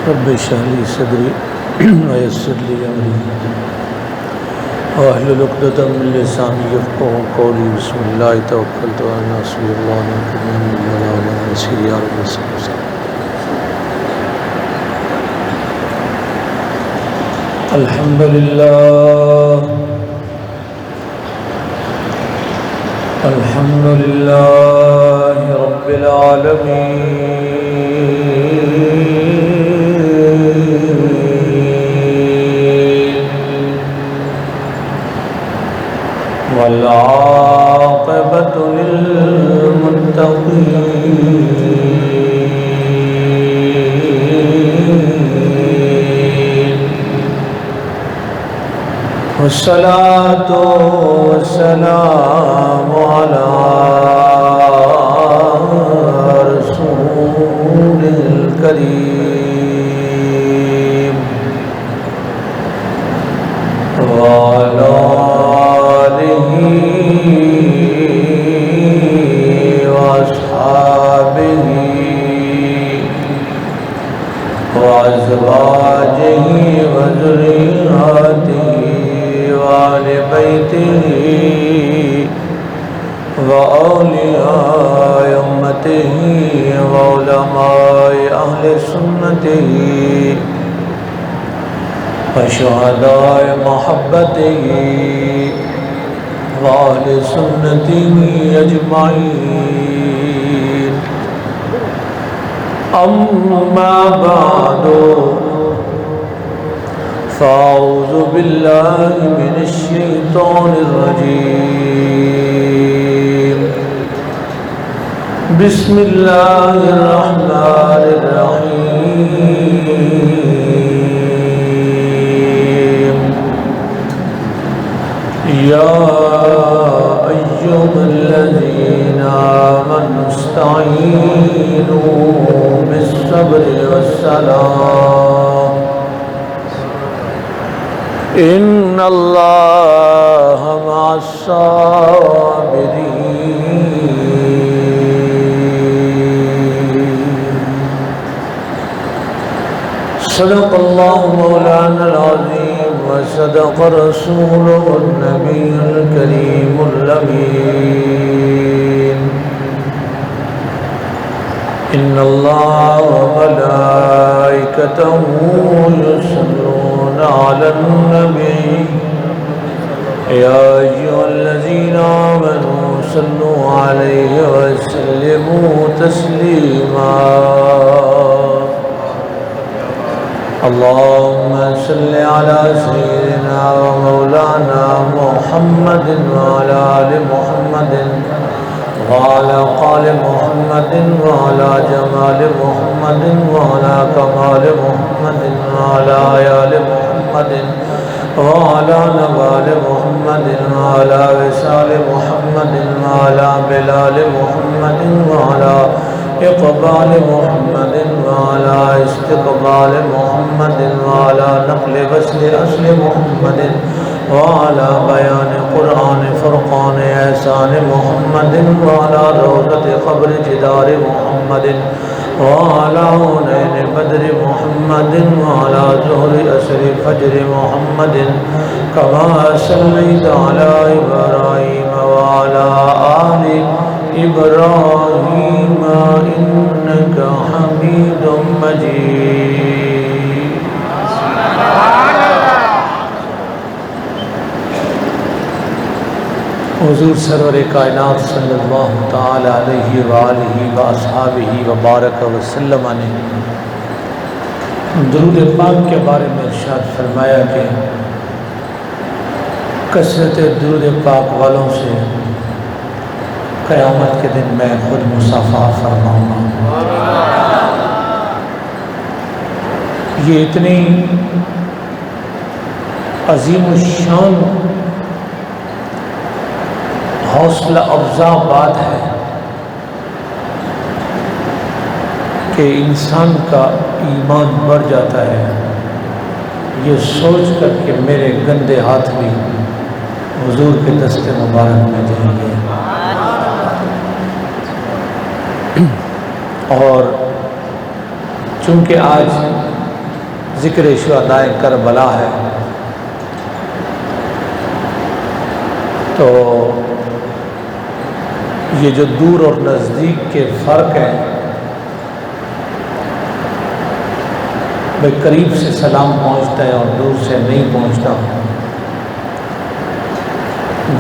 رب اشرح لي صدري ويسر لي أمري واحلل عقدة من لساني يفقهوا قولي بسم الله توكلت على الله حسبي الله ونعم الوكيل ولا حول ولا قوة إلا بالله. الحمد لله الحمد لله رب العالمين والعاقبة للمتقين والصلاة والسلام على رسول الكريم وعلى آله وأصحابه وأزواجه وذرياته وآل بيته وأولياء أمته وعلماء أهل سنته وشهداء محبته وأهل سنته أجمعين. أما بعد فأعوذ بالله من الشيطان الرجيم. بسم الله الرحمن الرحيم. يا أيها الذين آمنوا استعينوا بالصبر والصلاة إن الله مع الصابرين. صدق الله مولانا العظيم وصدق رسوله النبي الكريم الأمين. إن الله وملائكته يصلون على النبي يا أيها الذين آمنوا صلوا عليه وسلموا تسليما. اللهم صل على سيدنا ومولانا محمد وعلى آل محمد وعلى قال محمد وعلى جمال محمد وعلى كمال محمد وعلى آل محمد وعلى نوال محمد وعلى وصال محمد وعلى بلال محمد وعلى إقبال محمد وعلى استقبال محمد وعلى نقل وصل أصل محمد وعلى بيان قرآن فرقان إحسان محمد وعلى روضة قبر جدار محمد وعلى هنين بدر محمد وعلى ظهر أسر فجر محمد كما صليت على إبراهيم وعلى آل إبراهيم إنك حميد مجيد. حضور سرور کائنات صلی اللہ تعالی علیہ وآلہ وآصحابہ وبارک وسلم نے درود پاک کے بارے میں ارشاد فرمایا کہ کثرت درود پاک والوں سے قیامت کے دن میں خود مصافحہ فرماؤں گا. یہ اتنی عظیم الشان حوصلہ افزا بات ہے کہ انسان کا ایمان بڑھ جاتا ہے یہ سوچ کر کہ میرے گندے ہاتھ بھی حضور کے دست مبارک میں جائیں گے. اور چونکہ آج ذکر شہدائے کربلا ہے تو یہ جو دور اور نزدیک کے فرق ہیں، بھائی قریب سے سلام پہنچتا ہے اور دور سے نہیں پہنچتا۔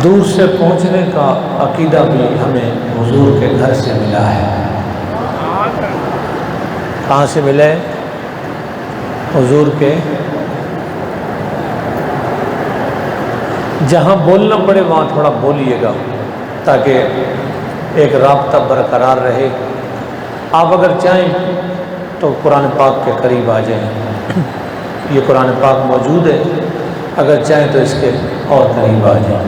دور سے پہنچنے کا عقیدہ بھی ہمیں حضور کے گھر سے ملا ہے۔ کہاں سے ملے؟ حضور کے۔ جہاں بولنا پڑے وہاں تھوڑا بولیے گا تاکہ ایک رابطہ برقرار رہے۔ آپ اگر چاہیں تو قرآن پاک کے قریب آ جائیں، یہ قرآن پاک موجود ہے، اگر چاہیں تو اس کے اور قریب آ جائیں۔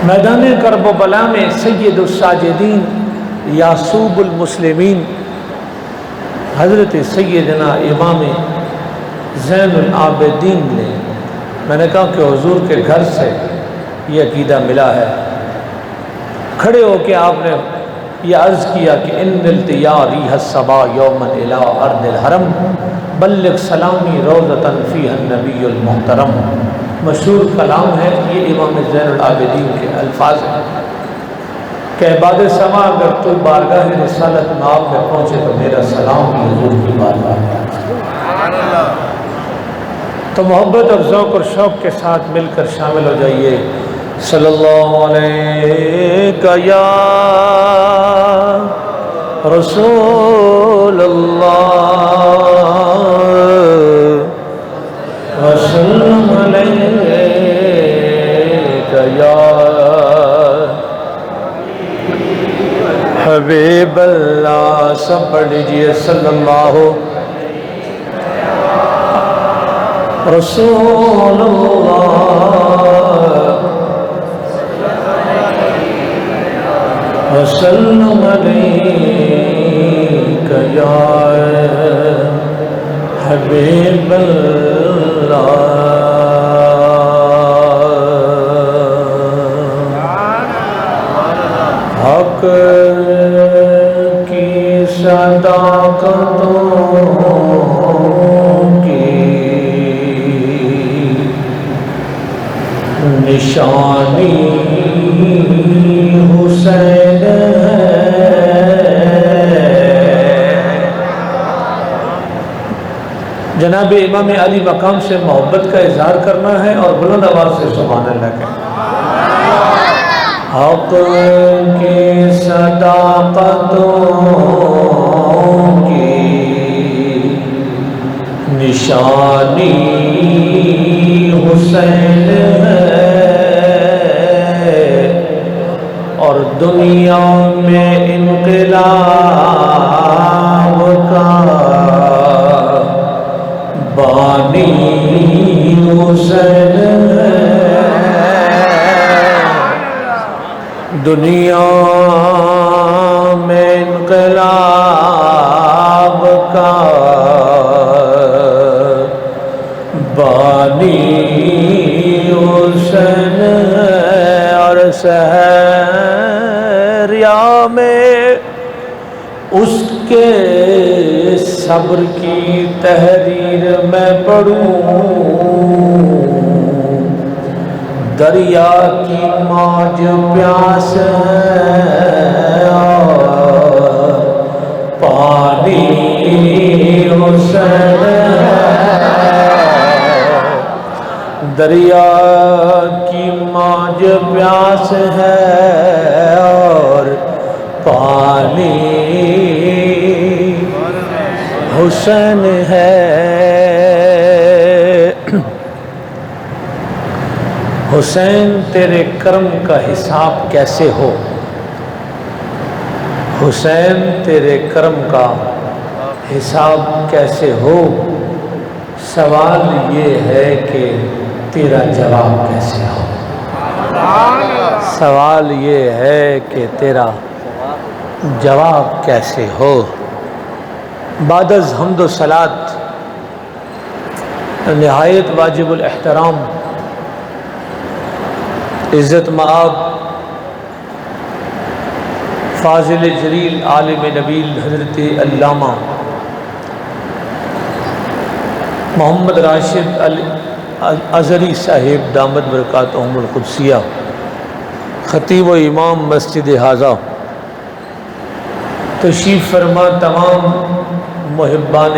میدان کرب و بلا میں سید الساجدین یعصوب المسلمین حضرت سیدنا امام زین العابدین نے، میں نے کہا کہ حضور کے گھر سے یہ عقیدہ ملا ہے، کھڑے ہو کے آپ نے یہ عرض کیا کہ ان التیا ریح الصبا یوما الی ارض الحرم بلغ سلامی روضۃ فیہا النبی المحترم۔ مشہور کلام ہے، یہ امام زین العابدین کے الفاظ ہیں کہ بعد سما اگر تو بارگاہ رسالت مآب میں پہنچے تو میرا سلام بھی حضور کی بارگاہ میں۔ تو محبت اور ذوق اور شوق کے ساتھ مل کر شامل ہو جائیے۔ صلی اللہ علیہ یا رسول اللہ وسلم علیہ یا حبیب اللہ۔ سب پڑھ لیجئے صلی اللہ رسول اللہ وسلم علیک یا حبیب اللہ۔ حق کی صداقتوں کی نشانی حسین ہے۔ جناب امام علی مقام سے محبت کا اظہار کرنا ہے اور بلند آواز سے سبحان اللہ کہنا۔ حق کی صداقتوں کی نشانی حسین ہے اور دنیا میں انقلاب کا بانی حسین ہے۔ دنیا میں انقلاب کا بانی حسین ہے اور سحریا میں اس کے صبر کی تحریر میں پڑھوں، دریا کی موج پیاس ہے اور پانی حسین ہے۔ دریا کی موج پیاس ہے اور پانی حسین ہے۔ حسین تیرے کرم کا حساب کیسے ہو، حسین تیرے کرم کا حساب کیسے ہو، سوال یہ ہے کہ تیرا جواب کیسے ہو۔ سوال یہ ہے کہ تیرا جواب کیسے ہو۔ بعد از حمد و صلات نہایت واجب الاحترام عزت مآب فاضل جلیل عالم نبیل حضرت علامہ محمد راشد الازہری صاحب دامت برکاتہم القدسیہ، خطیب و امام مسجد حاضہ، تشریف فرما تمام محبان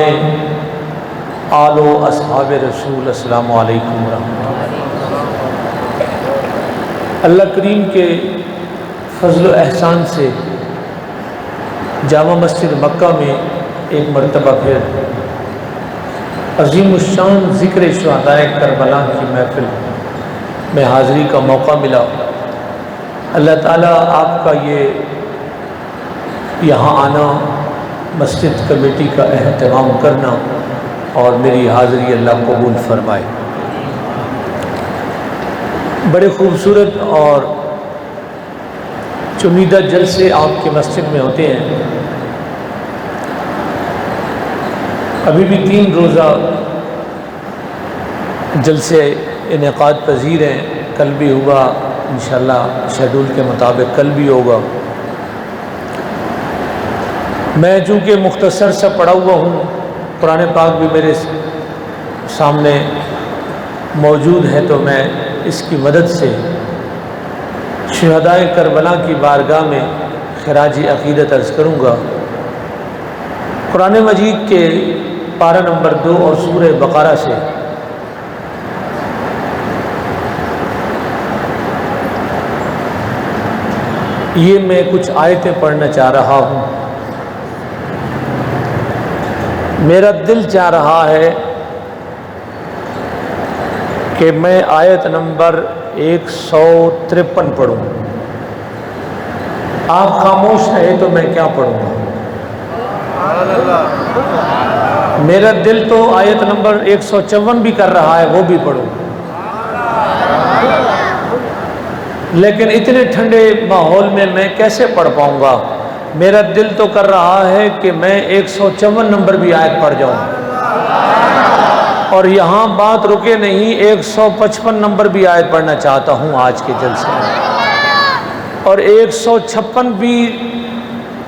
آل و اصحاب رسول، السلام علیکم ورحمۃ اللہ۔ اللہ کریم کے فضل و احسان سے جامع مسجد مکہ میں ایک مرتبہ پھر عظیم الشان ذکر شہدائے کربلا کی محفل میں حاضری کا موقع ملا۔ اللہ تعالیٰ آپ کا یہ یہاں آنا، مسجد کمیٹی کا اہتمام کرنا اور میری حاضری اللہ قبول فرمائے۔ بڑے خوبصورت اور چنیدہ جلسے آپ کے مسجد میں ہوتے ہیں۔ ابھی بھی 3 روزہ جلسے انعقاد پذیر ہیں، کل بھی ہوگا انشاءاللہ، شیڈول کے مطابق کل بھی ہوگا۔ میں چونکہ مختصر سا پڑھا ہوا ہوں، قرآن پاک بھی میرے سامنے موجود ہے، تو میں اس کی مدد سے شہدائے کربلا کی بارگاہ میں خراج عقیدت عرض کروں گا۔ قرآن مجید کے پارہ نمبر 2 اور سورہ بقرہ سے یہ میں کچھ آیتیں پڑھنا چاہ رہا ہوں۔ میرا دل چاہ رہا ہے کہ میں آیت نمبر 153 پڑھوں۔ آپ خاموش رہے تو میں کیا پڑھوں گا؟ میرا دل تو آیت نمبر 154 بھی کر رہا ہے، وہ بھی پڑھوں، لیکن اتنے ٹھنڈے ماحول میں کیسے پڑھ پاؤں گا؟ میرا دل تو کر رہا ہے کہ میں 154 نمبر بھی آیت پڑھ جاؤں، اور یہاں بات رکے نہیں، 155 نمبر بھی آیت پڑھنا چاہتا ہوں آج کے جلسے میں، اور 156 بھی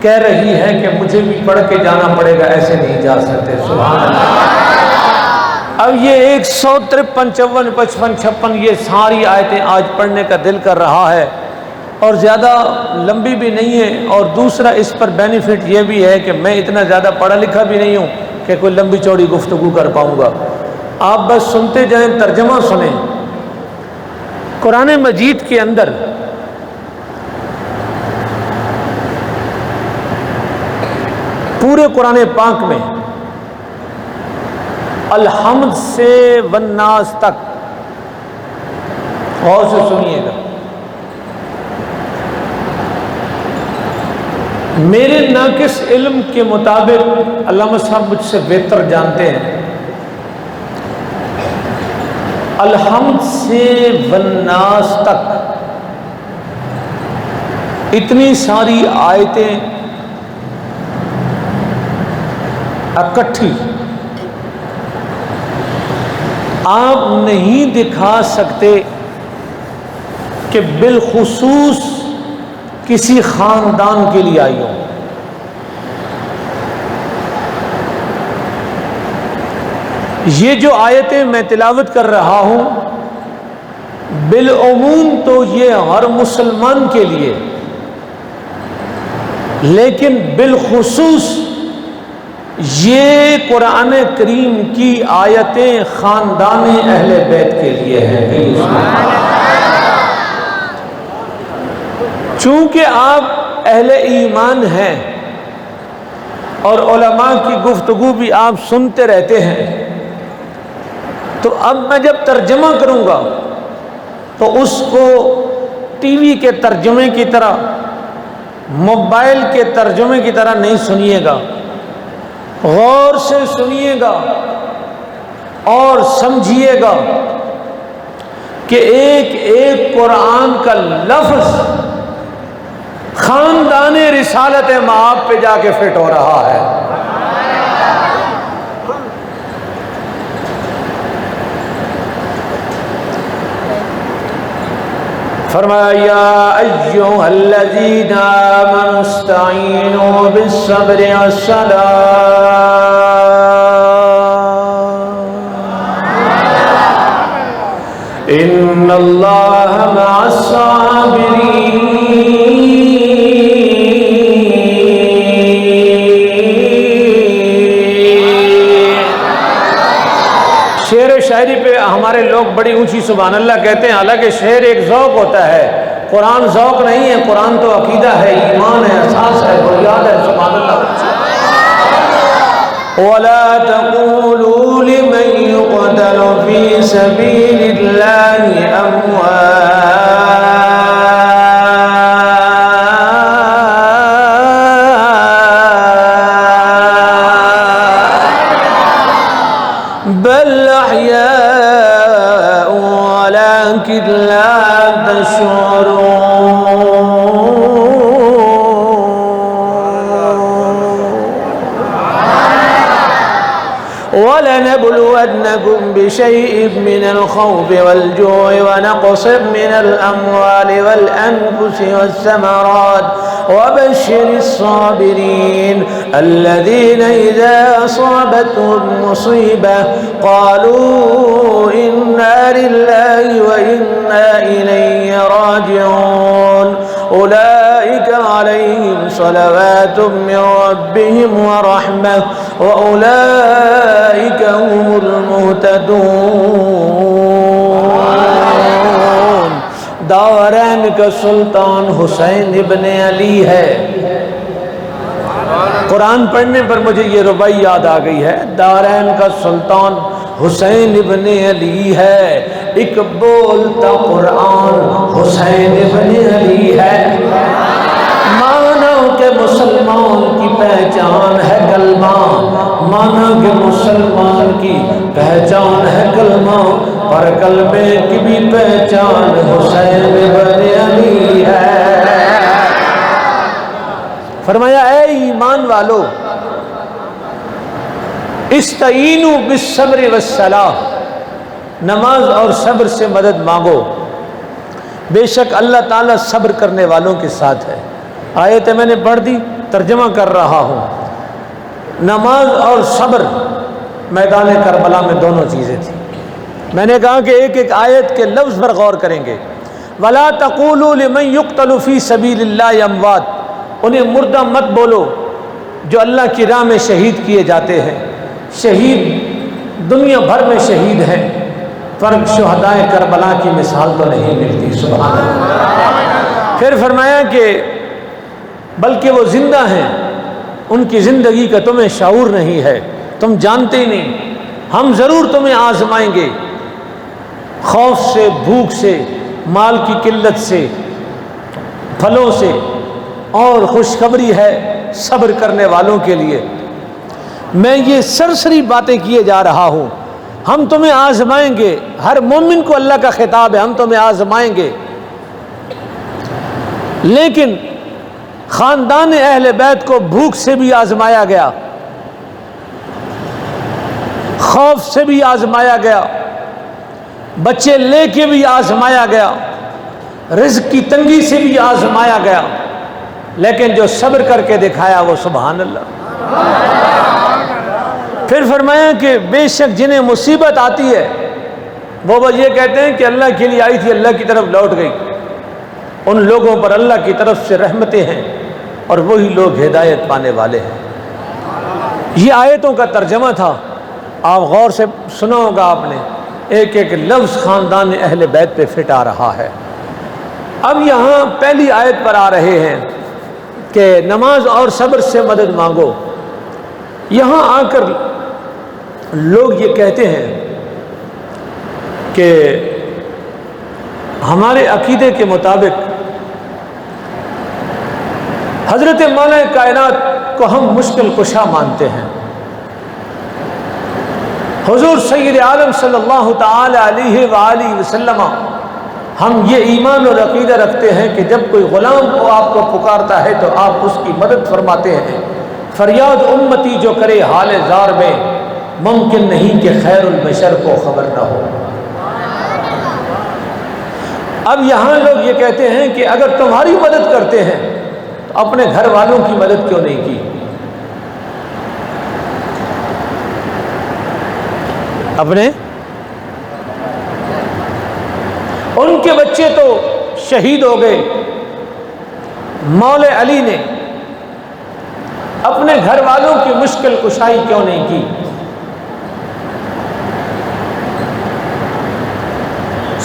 کہہ رہی ہے کہ مجھے بھی پڑھ کے جانا پڑے گا، ایسے نہیں جا سکتے۔ سبحان اللہ۔ اب یہ 153، 54، 55، 56 یہ ساری آیتیں آج پڑھنے کا دل کر رہا ہے، اور زیادہ لمبی بھی نہیں ہے، اور دوسرا اس پر بینیفٹ یہ بھی ہے کہ میں اتنا زیادہ پڑھا لکھا بھی نہیں ہوں کہ کوئی لمبی چوڑی گفتگو کر پاؤں گا۔ آپ بس سنتے جائیں، ترجمہ سنیں۔ قرآن مجید کے اندر پورے قرآن پاک میں الحمد سے والناس تک، غور سے سنیے گا، میرے ناقص علم کے مطابق علامہ صاحب مجھ سے بہتر جانتے ہیں، الحمد سے والناس تک اتنی ساری آیتیں اکٹھی آپ نہیں دکھا سکتے کہ بالخصوص کسی خاندان کے لیے آئی ہو۔ یہ جو آیتیں میں تلاوت کر رہا ہوں بالعموم تو یہ ہر مسلمان کے لیے، لیکن بالخصوص یہ قرآن کریم کی آیتیں خاندان اہل بیت کے لیے ہیں۔ چونکہ آپ اہل ایمان ہیں اور علماء کی گفتگو بھی آپ سنتے رہتے ہیں، تو اب میں جب ترجمہ کروں گا تو اس کو ٹی وی کے ترجمے کی طرح، موبائل کے ترجمے کی طرح نہیں سنیے گا، غور سے سنیے گا اور سمجھیے گا کہ ایک ایک قرآن کا لفظ خاندان رسالت مآب پہ جا کے فٹ ہو رہا ہے۔ فرمایا یا ایھا الذین آمنوا استعینوا بالصبر والصلاۃ ان اللہ مع الصابرین. شعر و شاعری پہ ہمارے لوگ بڑی اونچی سبحان اللہ کہتے ہیں، حالانکہ شعر ایک ذوق ہوتا ہے، قرآن ذوق نہیں ہے، قرآن تو عقیدہ ہے، ایمان ہے، اساس ہے، بنیاد ہے. سبحان اللہ. وَلَا تَقُولُوا لِمَن يُقْتَلُ فِي سَبِيلِ اللَّهِ أَمْوَاتٌ بل أحياء ولكن لا تشعرون. ولنبلونكم بشيء من الخوف والجوع ونقص من الأموال والأنفس والثمرات وبشر الصابرين الذين إذا أصابتهم مصيبة قالوا إنا لله وإنا إليه راجعون أولئك عليهم صلوات من ربهم ورحمة وأولئك هم المهتدون. دارین کا سلطان حسین ابن علی ہے. قرآن پڑھنے پر مجھے یہ ربائی یاد آ گئی ہے. دارین کا سلطان حسین ابن علی ہے، ایک بولتا قرآن حسین ابن علی ہے. مانو کہ مسلمان کی پہچان ہے کلمہ، مانو کہ مسلمان کی پہچان ہے کلمہ، پر کلمے کی بھی پہچان حسین ابن علی ہے. فرمایا اے ایمان والو، استعینوا بالصبر والصلاۃ، نماز اور صبر سے مدد مانگو، بے شک اللہ تعالیٰ صبر کرنے والوں کے ساتھ ہے. آیت میں نے پڑھ دی، ترجمہ کر رہا ہوں. نماز اور صبر میدان کربلا میں دونوں چیزیں تھیں. میں نے کہا کہ ایک ایک آیت کے لفظ پر غور کریں گے. وَلَا تَقُولُوا لِمَن يُقْتَلُ فِي سَبِيلِ اللَّهِ أَمْوَاتٌ، انہیں مردہ مت بولو جو اللہ کی راہ میں شہید کیے جاتے ہیں. شہید دنیا بھر میں شہید ہیں، پر شہدائے کربلا کی مثال تو نہیں ملتی. سبحان اللہ. پھر فرمایا کہ بلکہ وہ زندہ ہیں، ان کی زندگی کا تمہیں شعور نہیں ہے، تم جانتے ہی نہیں. ہم ضرور تمہیں آزمائیں گے، خوف سے، بھوک سے، مال کی قلت سے، پھلوں سے، اور خوشخبری ہے صبر کرنے والوں کے لیے. میں یہ سرسری باتیں کیے جا رہا ہوں. ہم تمہیں آزمائیں گے، ہر مومن کو اللہ کا خطاب ہے، ہم تمہیں آزمائیں گے. لیکن خاندان اہل بیت کو بھوک سے بھی آزمایا گیا، خوف سے بھی آزمایا گیا، بچے لے کے بھی آزمایا گیا، رزق کی تنگی سے بھی آزمایا گیا. لیکن جو صبر کر کے دکھایا وہ سبحان اللہ. پھر فرمایا کہ بے شک جنہیں مصیبت آتی ہے وہ بس یہ کہتے ہیں کہ اللہ کے لیے آئی تھی، اللہ کی طرف لوٹ گئی. ان لوگوں پر اللہ کی طرف سے رحمتیں ہیں اور وہی لوگ ہدایت پانے والے ہیں. یہ آیتوں کا ترجمہ تھا. آپ غور سے سنا ہوگا آپ نے، ایک ایک لفظ خاندان اہل بیت پہ فٹ آ رہا ہے. اب یہاں پہلی آیت پر آ رہے ہیں کہ نماز اور صبر سے مدد مانگو. یہاں آ کر لوگ یہ کہتے ہیں کہ ہمارے عقیدے کے مطابق حضرت مولا کائنات کو ہم مشکل کشا مانتے ہیں. حضور سید عالم صلی اللہ تعالی علیہ وآلہ وسلم، ہم یہ ایمان اور عقیدہ رکھتے ہیں کہ جب کوئی غلام کو آپ کو پکارتا ہے تو آپ اس کی مدد فرماتے ہیں. فریاد امتی جو کرے حال زار میں، ممکن نہیں کہ خیر البشر کو خبر نہ ہو. اب یہاں لوگ یہ کہتے ہیں کہ اگر تمہاری مدد کرتے ہیں تو اپنے گھر والوں کی مدد کیوں نہیں کی؟ اپنے ان کے بچے تو شہید ہو گئے، مولا علی نے اپنے گھر والوں کی مشکل کشائی کیوں نہیں کی؟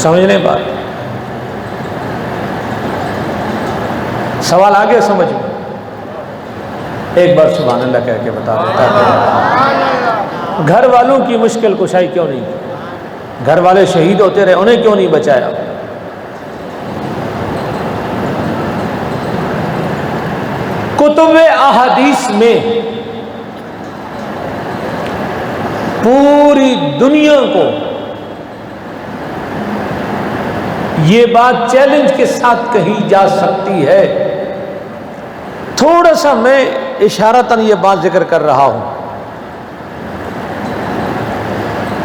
سمجھنے بات، سوال آگے سمجھ میں؟ ایک بار سبحان اللہ کہہ کے بتا دیتا، گھر والوں کی مشکل کشائی کیوں نہیں کی؟ گھر والے شہید ہوتے رہے، انہیں کیوں نہیں بچایا؟ کتب احادیث میں پوری دنیا کو یہ بات چیلنج کے ساتھ کہی جا سکتی ہے، تھوڑا سا میں اشارتاً یہ بات ذکر کر رہا ہوں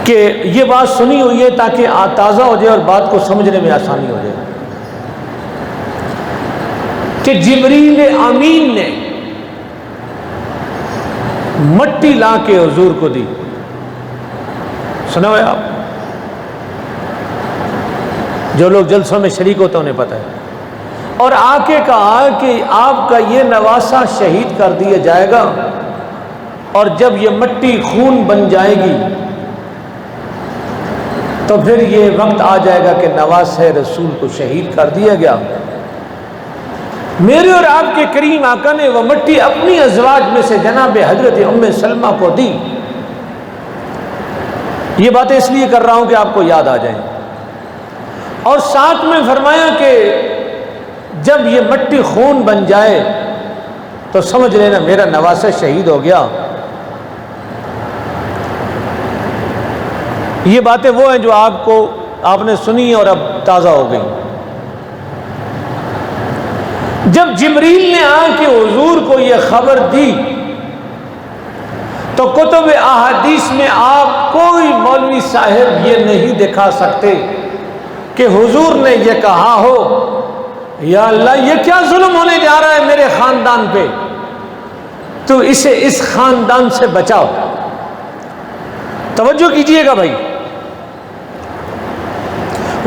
کہ یہ بات سنی ہوئی ہے تاکہ تازہ ہو جائے اور بات کو سمجھنے میں آسانی ہو جائے، کہ جبریل امین نے مٹی لا کے حضور کو دی، سنا ہوا آپ؟ جو لوگ جلسوں میں شریک ہوتے انہیں پتہ ہے، اور آ کے کہا کہ آپ کا یہ نواسہ شہید کر دیا جائے گا، اور جب یہ مٹی خون بن جائے گی تو پھر یہ وقت آ جائے گا کہ نواسہ رسول کو شہید کر دیا گیا۔ میرے اور آپ کے کریم آقا نے وہ مٹی اپنی ازواج میں سے جناب حضرت ام سلمہ کو دی۔ یہ باتیں اس لیے کر رہا ہوں کہ آپ کو یاد آ جائیں، اور ساتھ میں فرمایا کہ جب یہ مٹی خون بن جائے تو سمجھ لینا میرا نواسہ شہید ہو گیا۔ یہ باتیں وہ ہیں جو آپ نے سنی اور اب تازہ ہو گئی۔ جب جبریل نے آ کے حضور کو یہ خبر دی تو کتب احادیث میں آپ کوئی مولوی صاحب یہ نہیں دکھا سکتے کہ حضور نے یہ کہا ہو یا اللہ یہ کیا ظلم ہونے جا رہا ہے میرے خاندان پہ، تو اسے اس خاندان سے بچاؤ۔ توجہ کیجئے گا بھائی،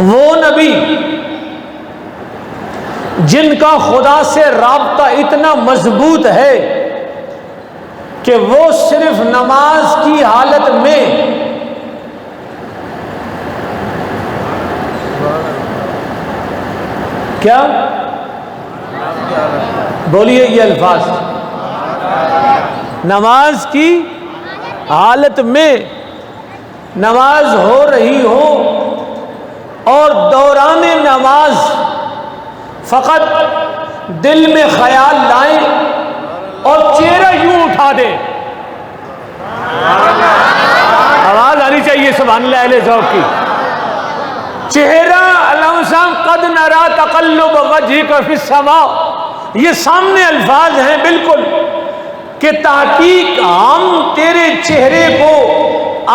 وہ نبی جن کا خدا سے رابطہ اتنا مضبوط ہے کہ وہ صرف نماز کی حالت میں کیا بولیے یہ الفاظ، نماز کی حالت میں نماز ہو رہی ہو اور دوران نماز فقط دل میں خیال لائیں اور چہرہ یوں اٹھا دیں، آواز آنی چاہیے سبحان اللہ اہل ذوق کی، چہرہ علامہ صاحب قد نرا تقلب وجهک فی السماء، یہ سامنے الفاظ ہیں بالکل کہ تحقیق ہم تیرے چہرے کو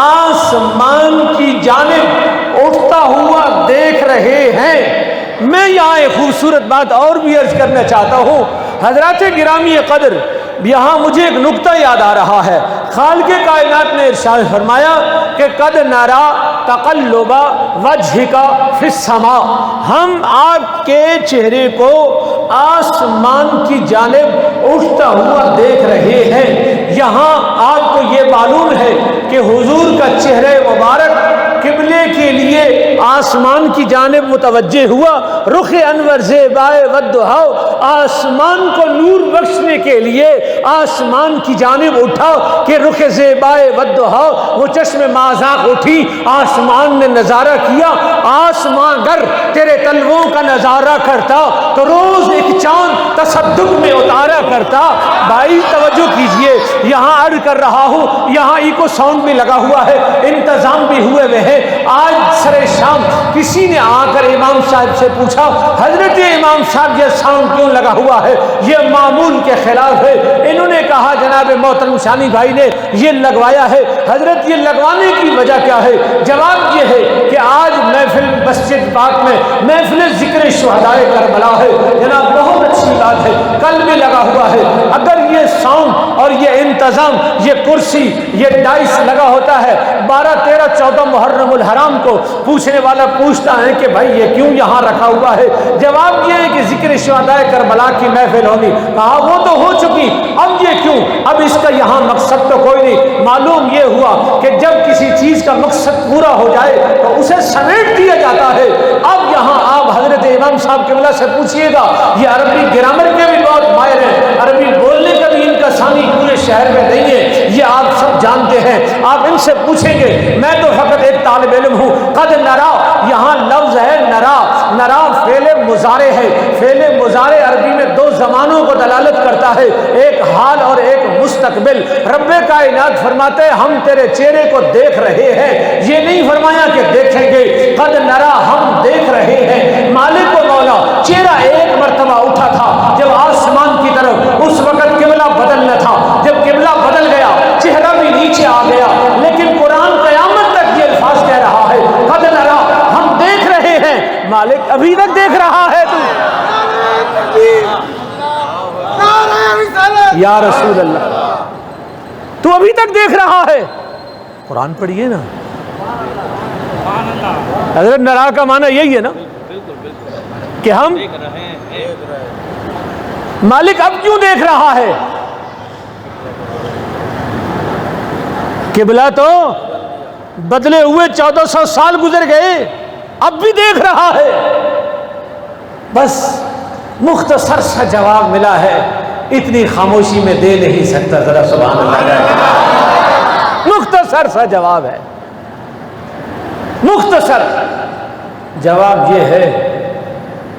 آسمان کی جانب اٹھتا ہوا دیکھ رہے ہیں۔ میں یہاں ایک خوبصورت بات اور بھی عرض کرنا چاہتا ہوں، حضرات گرامی قدر، یہاں مجھے ایک نقطہ یاد آ رہا ہے۔ خالق کائنات نے ارشاد فرمایا کہ قد نرا تقلب وجهک فی السماء، ہم آپ کے چہرے کو آسمان کی جانب اٹھتا ہوا دیکھ رہے ہیں۔ یہاں آپ کو یہ معلوم ہے کہ حضور کا چہرہ مبارک قبلے کے لیے آسمان کی جانب متوجہ ہوا، رخ انور زیبائے والضحا، آسمان کو نور بخشنے کے لیے آسمان کی جانب اٹھا کہ رخ زیبائے والضحا، وہ چشم مازاق اٹھی، آسمان نے نظارہ کیا۔ آسمان گر تیرے تلووں کا نظارہ کرتا تو روز ایک چاند تصدق میں اتارا کرتا۔ بھائی توجہ کیجئے، یہاں عرض کر رہا ہوں، یہاں ایکو ساؤنڈ بھی لگا ہوا ہے، انتظام بھی ہوئے ہوئے ہیں۔ آج سر شام کسی نے آ کر امام صاحب سے پوچھا، حضرت امام صاحب یہ ساؤنڈ کیوں لگا ہوا ہے، یہ معمول کے خلاف ہے۔ انہوں نے کہا جناب محترم شانی بھائی نے یہ لگوایا ہے۔ حضرت یہ لگوانے کی وجہ کیا ہے؟ جواب یہ ہے کہ آج محفل مسجد پاک میں محفل ذکر شہدائے کربلا ہے جناب، بہت اچھی بات ہے، کل بھی لگا ہوا ہے۔ اگر یہ ساؤنڈ اور یہ انتظام، یہ کرسی، یہ ڈائس لگا ہوتا ہے 12 13 14 محرم الحرام کو، پوچھنے والا پوچھتا ہے کہ بھائی یہ کیوں یہاں رکھا ہوا ہے؟ جواب یہ ہے کہ ذکر شہدائے کربلا کی محفل ہونی۔ کہا وہ تو ہو چکی، اب یہ کیوں؟ اب اس کا یہاں مقصد تو کوئی نہیں۔ معلوم یہ ہوا کہ جب کسی چیز کا مقصد پورا ہو جائے تو اسے سمیٹ دیا جاتا ہے۔ اب یہاں آپ حضرت امام صاحب قبلہ سے پوچھئے گا، یہ عربی گرامر کے بھی بہت ماہر ہیں، عربی بولنے کا بھی ان کا ثانی پورے شہر میں نہیں ہے، یہ آپ سب جانتے ہیں۔ آپ ان سے پوچھیں گے، میں تو فقط ایک طالب علم ہوں۔ قد نرا، یہاں لفظ ہے نرا، نرا فعل مضارع ہے۔ فعل مضارع عربی میں دو زمانوں کو دلالت کرتا ہے، ایک حال اور ایک مستقبل۔ رب کائنات فرماتے ہیں ہم تیرے چہرے کو دیکھ رہے ہیں، یہ نہیں فرمایا کہ دیکھیں گے۔ قد نرا، ہم دیکھ رہے ہیں۔ مالک و مولا، چہرہ ایک مرتبہ اٹھا تھا جب آسمان کی طرف، اس وقت قبلہ بدل نہ تھا، جب قبلہ بدل گیا چہرہ بھی نیچے آ گیا، لیکن قرآن قیامت تک یہ الفاظ کہہ رہا ہے قد نرا، ہم دیکھ رہے ہیں۔ مالک ابھی تک دیکھ رہا ہے تو یا رسول اللہ، تو ابھی تک دیکھ رہا ہے؟ قرآن پڑھیے نا۔ حضرت نرا کا معنی یہی ہے نا کہ ہم، مالک اب کیوں دیکھ رہا ہے؟ قبلہ تو بدلے ہوئے 1400 سال گزر گئے، اب بھی دیکھ رہا ہے۔ بس مختصر سا جواب ملا ہے، اتنی خاموشی میں دے نہیں سکتا، ذرا سبحان اللہ۔ مختصر سا جواب ہے، مختصر جواب یہ ہے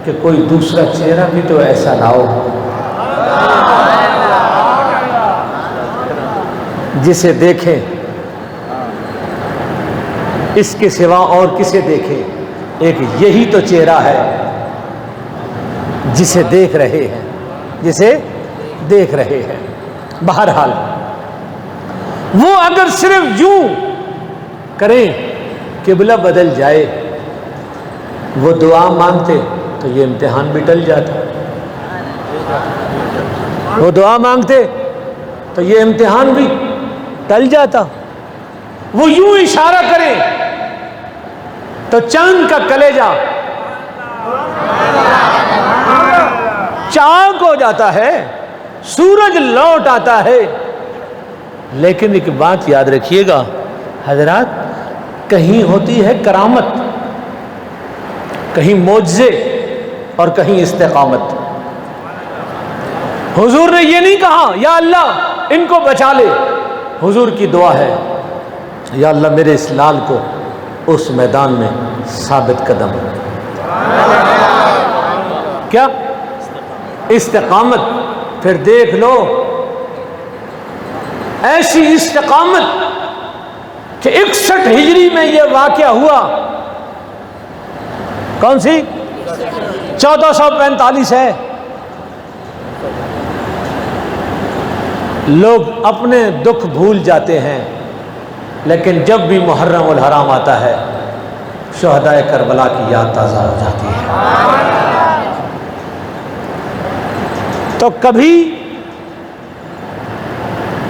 کہ کوئی دوسرا چہرہ بھی تو ایسا نہ ہو جسے دیکھیں، اس کے سوا اور کسے دیکھیں؟ ایک یہی تو چہرہ ہے جسے دیکھ رہے ہیں، جسے دیکھ رہے ہیں۔ بہرحال وہ اگر صرف یوں کریں قبلہ بدل جائے، وہ دعا مانگتے تو یہ امتحان بھی ٹل جاتا، وہ دعا مانگتے تو یہ امتحان بھی ٹل جاتا۔ وہ یوں اشارہ کریں تو چاند کا کلیجہ چاک ہو جاتا ہے، سورج لوٹ آتا ہے۔ لیکن ایک بات یاد رکھیے گا حضرات، کہیں ہوتی ہے کرامت، کہیں معجزے اور کہیں استقامت۔ حضور نے یہ نہیں کہا یا اللہ ان کو بچا لے، حضور کی دعا ہے یا اللہ میرے اس لال کو اس میدان میں ثابت قدم۔ کیا استقامت؟ پھر دیکھ لو ایسی استقامت کہ 61 ہجری میں یہ واقعہ ہوا۔ کون سی؟ 1445 ہے۔ لوگ اپنے دکھ بھول جاتے ہیں، لیکن جب بھی محرم الحرام آتا ہے شہدائے کربلا کی یاد تازہ ہو جاتی ہے۔ تو کبھی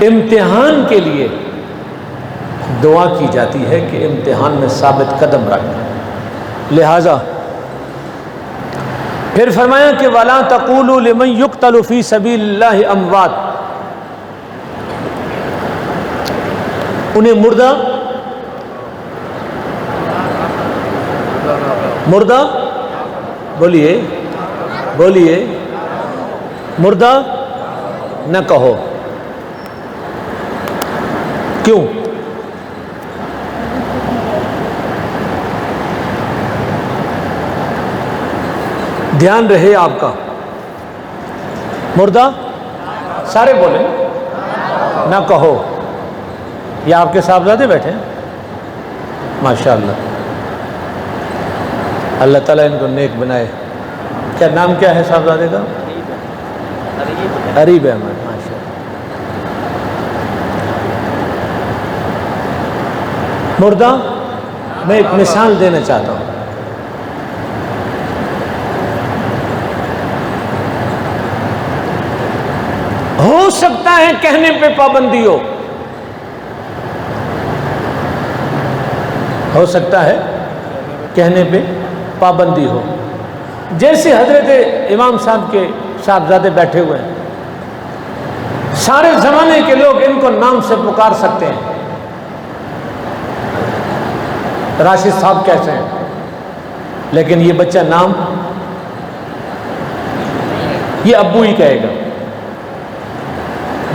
امتحان کے لیے دعا کی جاتی ہے کہ امتحان میں ثابت قدم رکھ۔ لہذا پھر فرمایا کہ وَلَا تَقُولُوا لِمَنْ يُقْتَلُ فِي سَبِيلِ اللَّهِ أَمْوَاتٌ، انہیں مردہ بولیے بولیے مردہ نہ کہو۔ کیوں؟ دھیان رہے آپ کا، مردہ سارے بولیں نہ کہو۔ یہ آپ کے صاحبزادے بیٹھے ہیں ماشاءاللہ، اللہ تعالیٰ ان کو نیک بنائے۔ کیا نام کیا ہے صاحبزادے کا؟ عریب احمد، ماشاءاللہ۔ مردہ میں ایک مثال دینا چاہتا ہوں. ہو سکتا ہے کہنے پہ پابندی ہو سکتا ہے کہنے پہ پابندی ہو. جیسے حضرت امام صاحب کے صاحبزادے بیٹھے ہوئے ہیں، سارے زمانے کے لوگ ان کو نام سے پکار سکتے ہیں. راشد صاحب کیسے ہیں، لیکن یہ بچہ نام یہ ابو ہی کہے گا،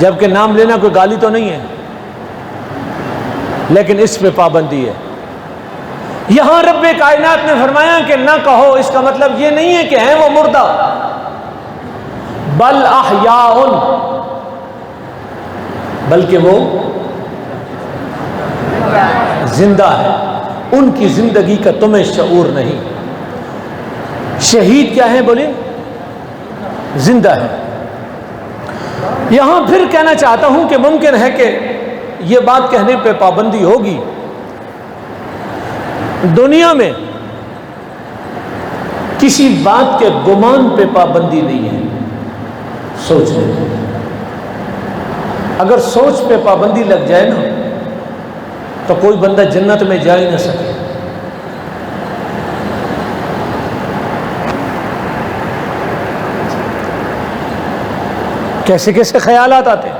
جبکہ نام لینا کوئی گالی تو نہیں ہے، لیکن اس پہ پابندی ہے. یہاں رب کائنات نے فرمایا کہ نہ کہو، اس کا مطلب یہ نہیں ہے کہ ہیں وہ مردہ، بل احیاء، بلکہ وہ زندہ ہے. ان کی زندگی کا تمہیں شعور نہیں. شہید کیا ہے بولے؟ زندہ ہے. یہاں پھر کہنا چاہتا ہوں کہ ممکن ہے کہ یہ بات کہنے پہ پابندی ہوگی. دنیا میں کسی بات کے گمان پہ پابندی نہیں ہے، سوچنے پہ. اگر سوچ پہ پابندی لگ جائے نا تو کوئی بندہ جنت میں جا ہی نہ سکے. کیسے کیسے خیالات آتے ہیں،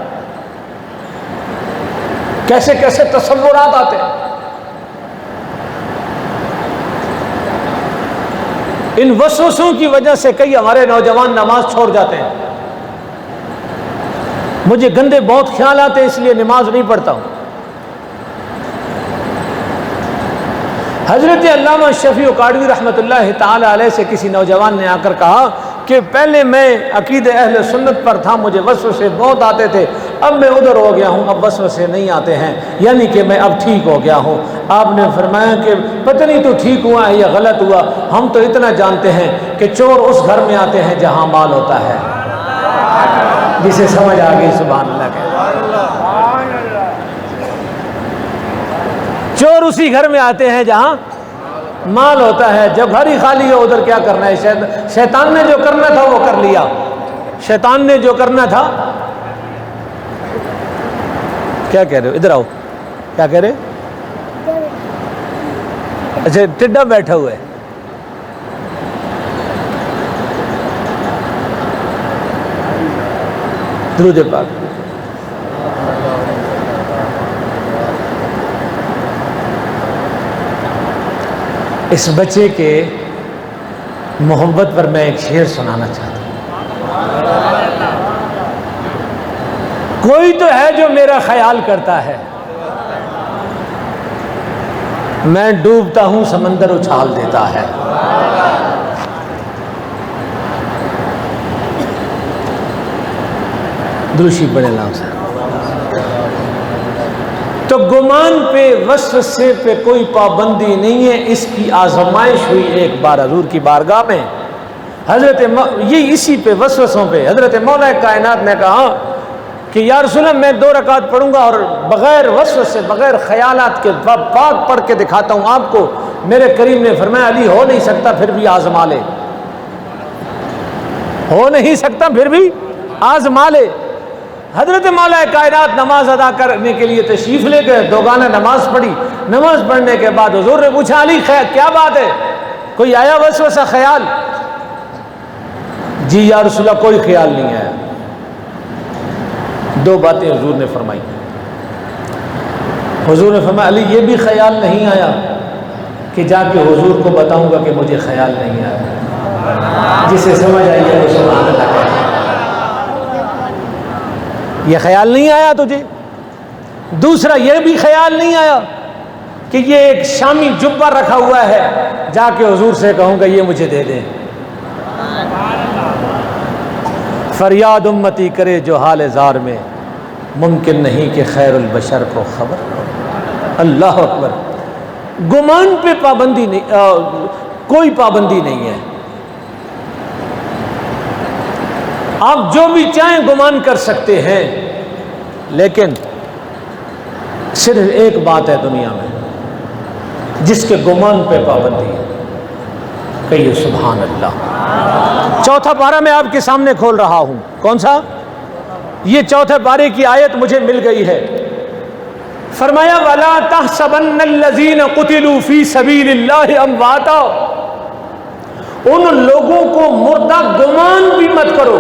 کیسے کیسے تصورات آتے ہیں. ان وسوسوں کی وجہ سے کئی ہمارے نوجوان نماز چھوڑ جاتے ہیں. مجھے گندے بہت خیال آتے ہیں، اس لیے نماز نہیں پڑھتا ہوں. حضرت علامہ شفیع کاڑوی رحمۃ اللہ تعالی علیہ سے کسی نوجوان نے آ کر کہا کہ پہلے میں عقید اہل سنت پر تھا، مجھے وسوسے بہت آتے تھے، اب میں ادھر ہو گیا ہوں، اب وسوسے نہیں آتے ہیں، یعنی کہ میں اب ٹھیک ہو گیا ہوں. آپ نے فرمایا کہ پتہ نہیں تو ٹھیک ہوا ہے یا غلط ہوا، ہم تو اتنا جانتے ہیں کہ چور اس گھر میں آتے ہیں جہاں مال ہوتا ہے. جسے سمجھ آ گئی سبحان اللہ کہ چور اسی گھر میں آتے ہیں جہاں مال ہوتا ہے. جب گھر ہی خالی ہو ادھر کیا کرنا ہے؟ شیطان نے جو کرنا تھا وہ کر لیا. شیطان نے جو کرنا تھا. کیا کہہ رہے ہو؟ ادھر آؤ. کیا کہہ رہے؟ اچھا ٹڈا بیٹھا ہوا ہے. درود پاک. اس بچے کے محبت پر میں ایک شعر سنانا چاہتا ہوں. کوئی تو ہے جو میرا خیال کرتا ہے، میں ڈوبتا ہوں سمندر اچھال دیتا ہے. دروشی بڑے نام سے. تو گمان پہ وسوسے پہ کوئی پابندی نہیں ہے. اس کی آزمائش ہوئی ایک بار حضور کی بارگاہ میں. یہ اسی پہ وسوسوں پہ حضرت مولا کائنات نے کہا کہ یا رسول اللہ میں 2 رکعت پڑھوں گا اور بغیر وسوسے بغیر خیالات کے پاک پڑھ کے دکھاتا ہوں آپ کو. میرے کریم نے فرمایا علی ہو نہیں سکتا پھر بھی آزما لے. ہو نہیں سکتا پھر بھی آزما لے. حضرت مولا کائنات نماز ادا کرنے کے لیے تشریف لے گئے. 2 گانا نماز پڑھی. نماز پڑھنے کے بعد حضور نے پوچھا علی کیا بات ہے، کوئی آیا وسوسہ خیال؟ جی یا رسول اللہ کوئی خیال نہیں آیا. 2 باتیں حضور نے فرمائی. حضور نے فرمایا علی یہ بھی خیال نہیں آیا کہ جا کے حضور کو بتاؤں گا کہ مجھے خیال نہیں آیا. جسے سمجھ آئی ہے وہ سبحان اللہ کہے. یہ خیال نہیں آیا تجھے. دوسرا یہ بھی خیال نہیں آیا کہ یہ ایک شامی جبہ رکھا ہوا ہے، جا کے حضور سے کہوں گا یہ مجھے دے دیں. فریاد امتی کرے جو حال زار میں، ممکن نہیں کہ خیر البشر کو خبر. اللہ اکبر. گمان پہ پابندی نہیں، کوئی پابندی نہیں ہے. آپ جو بھی چاہیں گمان کر سکتے ہیں، لیکن صرف ایک بات ہے دنیا میں، جس کے گمان پہ پابندی ہے. کہیے سبحان اللہ. چوتھا پارہ میں آپ کے سامنے کھول رہا ہوں. کون سا؟ یہ چوتھے پارے کی آیت مجھے مل گئی ہے. فرمایا وَلَا تَحْسَبَنَّ الَّذِينَ قُتِلُوا فِي سَبِيلِ اللَّهِ أَمْوَاتًا. ان لوگوں کو مردہ گمان بھی مت کرو.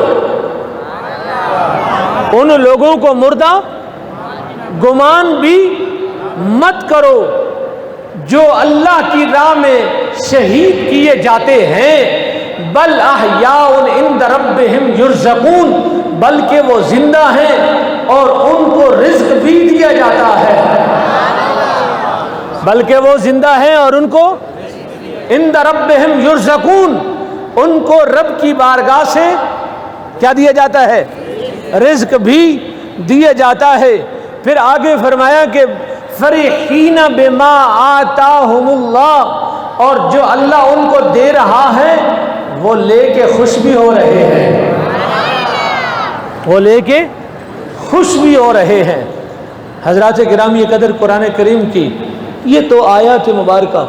ان لوگوں کو مردہ گمان بھی مت کرو جو اللہ کی راہ میں شہید کیے جاتے ہیں. بل احیاء عند ربہم یرزقون. بلکہ وہ زندہ ہیں اور ان کو رزق بھی دیا جاتا ہے. بلکہ وہ زندہ ہیں اور ان کو عند ربہم یرزقون. ان کو رب کی بارگاہ سے کیا دیا جاتا ہے؟ رزق بھی دیا جاتا ہے. پھر آگے فرمایا کہ فرحین بما آتاہم اللہ. اور جو اللہ ان کو دے رہا ہے وہ لے کے خوش بھی ہو رہے ہیں. وہ لے کے خوش بھی ہو رہے ہیں. حضرات گرامی قدر، قرآن کریم کی یہ تو آیات مبارکہ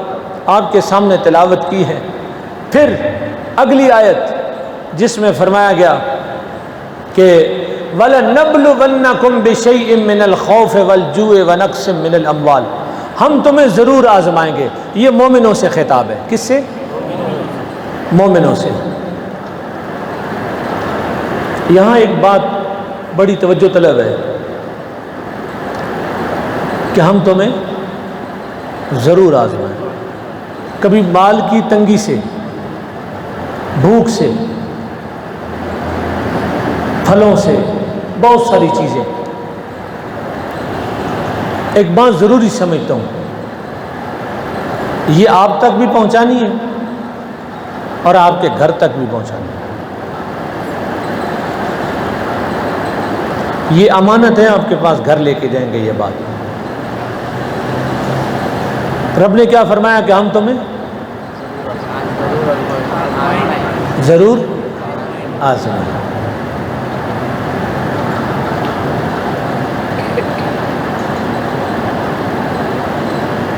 آپ کے سامنے تلاوت کی ہے. پھر اگلی آیت جس میں فرمایا گیا کہ وَلَنَبْلُوَنَّكُمْ بِشَيْءٍ مِّنَ الْخَوْفِ وَالْجُوعِ وَنَقْصٍ مِّنَ الْأَمْوَالِ. ہم تمہیں ضرور آزمائیں گے. یہ مومنوں سے خطاب ہے. کس سے؟ مومنوں سے. یہاں ایک بات بڑی توجہ طلب ہے کہ ہم تمہیں ضرور آزمائیں. کبھی مال کی تنگی سے، بھوک سے، پھلوں سے، بہت ساری چیزیں. ایک بات ضروری سمجھتا ہوں، یہ آپ تک بھی پہنچانی ہے اور آپ کے گھر تک بھی پہنچانی ہے. یہ امانت ہے آپ کے پاس، گھر لے کے جائیں گے یہ بات. رب نے کیا فرمایا کہ ہم تمہیں ضرور آزمائیں.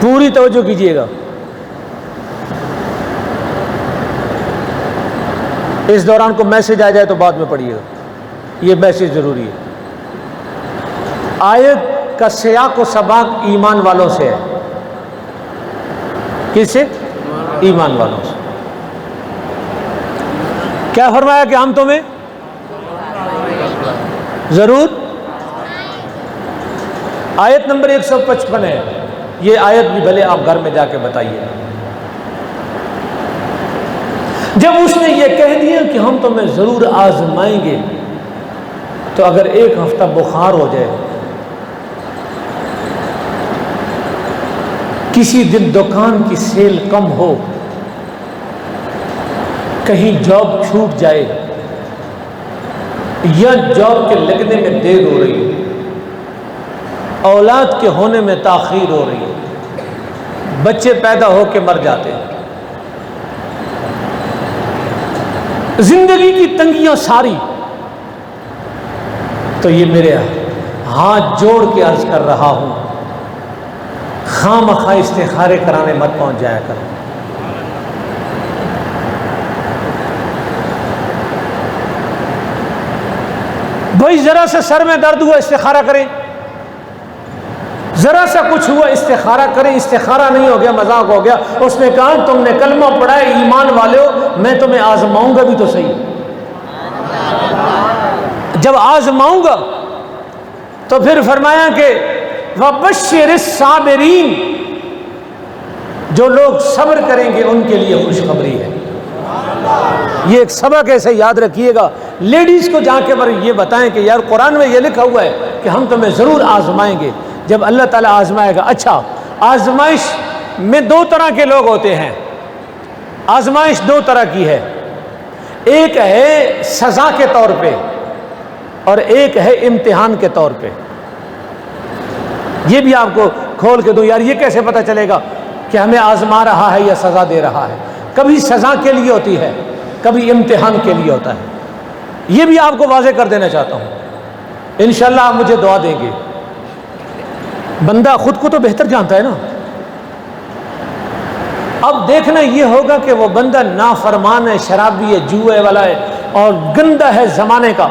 پوری توجہ کیجیے گا. اس دوران کو میسج آ جائے تو بعد میں پڑھیے گا، یہ میسج ضروری ہے. آیت کا سیاق و سباق ایمان والوں سے ہے. کس سے؟ ایمان والوں سے. کیا فرمایا کہ ہم تمہیں ضرور. آیت نمبر 155 ہے. یہ آیت بھی بھلے آپ گھر میں جا کے بتائیے. جب اس نے یہ کہہ دیا کہ ہم تمہیں ضرور آزمائیں گے، تو اگر ایک ہفتہ بخار ہو جائے، کسی دن دکان کی سیل کم ہو، کہیں جاب چھوٹ جائے، یا جاب کے لگنے میں دیر ہو رہی ہے، اولاد کے ہونے میں تاخیر ہو رہی ہے، بچے پیدا ہو کے مر جاتے ہیں، زندگی کی تنگیاں ساری، تو یہ میرے ہاتھ جوڑ کے عرض کر رہا ہوں، خواہ مخواہ استخارے کرانے مت پہنچ جایا کرو. بھائی ذرا سا سر میں درد ہوا استخارہ کریں، ذرا سا کچھ ہوا استخارہ کریں. استخارہ نہیں ہو گیا مذاق ہو گیا. اس نے کہا تم نے کلمہ پڑھا ہے ایمان والے ہو، میں تمہیں آزماؤں گا بھی تو صحیح. جب آزماؤں گا تو پھر فرمایا کہ وَبَشِّرِ الصَّابِرِينَ. جو لوگ صبر کریں گے ان کے لیے خوشخبری ہے. یہ ایک سبق ایسے یاد رکھیے گا. لیڈیز کو جا کے یہ بتائیں کہ یار قرآن میں یہ لکھا ہوا ہے کہ ہم تمہیں ضرور آزمائیں گے. جب اللہ تعالیٰ آزمائے گا. اچھا، آزمائش میں دو طرح کے لوگ ہوتے ہیں. آزمائش دو طرح کی ہے، ایک ہے سزا کے طور پہ اور ایک ہے امتحان کے طور پہ. یہ بھی آپ کو کھول کے دوں، یار یہ کیسے پتہ چلے گا کہ ہمیں آزما رہا ہے یا سزا دے رہا ہے؟ کبھی سزا کے لیے ہوتی ہے، کبھی امتحان کے لیے ہوتا ہے. یہ بھی آپ کو واضح کر دینا چاہتا ہوں. انشاءاللہ آپ مجھے دعا دیں گے. بندہ خود کو تو بہتر جانتا ہے نا. اب دیکھنا یہ ہوگا کہ وہ بندہ نافرمان ہے، شرابی ہے، جوئے والا ہے اور گندا ہے زمانے کا،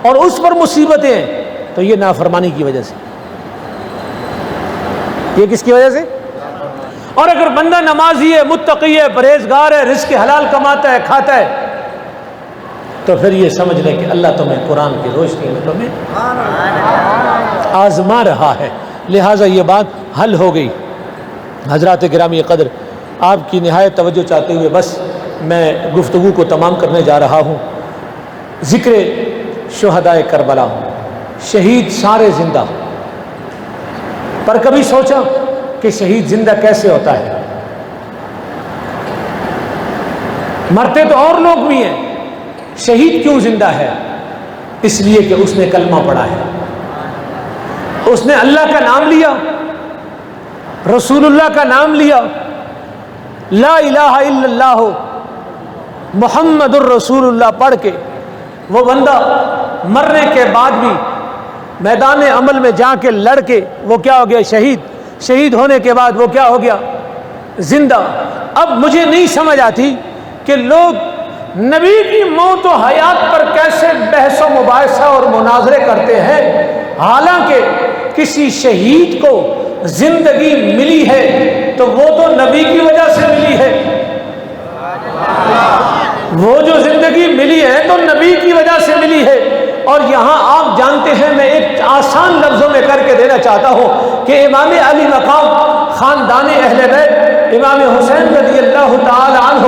اور اس پر مصیبتیں ہیں، تو یہ نافرمانی کی وجہ سے، یہ کس کی وجہ سے؟ اور اگر بندہ نمازی ہے، متقی ہے، پرہیزگار ہے، رزق حلال کماتا ہے، کھاتا ہے، تو پھر یہ سمجھ لے کہ اللہ تمہیں قرآن کی روشنی میں تمہیں آزما رہا ہے، لہٰذا یہ بات حل ہو گئی۔ حضرات گرامی قدر، آپ کی نہایت توجہ چاہتے ہوئے بس میں گفتگو کو تمام کرنے جا رہا ہوں۔ ذکر شہدائے کربلا، شہید سارے زندہ، پر کبھی سوچا کہ شہید زندہ کیسے ہوتا ہے؟ مرتے تو اور لوگ بھی ہیں، شہید کیوں زندہ ہے؟ اس لیے کہ اس نے کلمہ پڑھا ہے، اس نے اللہ کا نام لیا، رسول اللہ کا نام لیا، لا الہ الا اللہ محمد الرسول اللہ پڑھ کے وہ بندہ مرنے کے بعد بھی میدان عمل میں جا کے لڑ کے وہ کیا ہو گیا؟ شہید۔ شہید ہونے کے بعد وہ کیا ہو گیا؟ زندہ۔ اب مجھے نہیں سمجھ آتی کہ لوگ نبی کی موت و حیات پر کیسے بحث و مباحثہ اور مناظرے کرتے ہیں، حالانکہ کسی شہید کو زندگی ملی ہے تو وہ تو نبی کی وجہ سے ملی ہے، وہ جو زندگی ملی ہے تو نبی کی وجہ سے ملی ہے۔ اور یہاں آپ جانتے ہیں، میں ایک آسان لفظوں میں کر کے دینا چاہتا ہوں کہ امام علی مقام خاندان اہل بیت امام حسین رضی اللہ تعالی عنہ،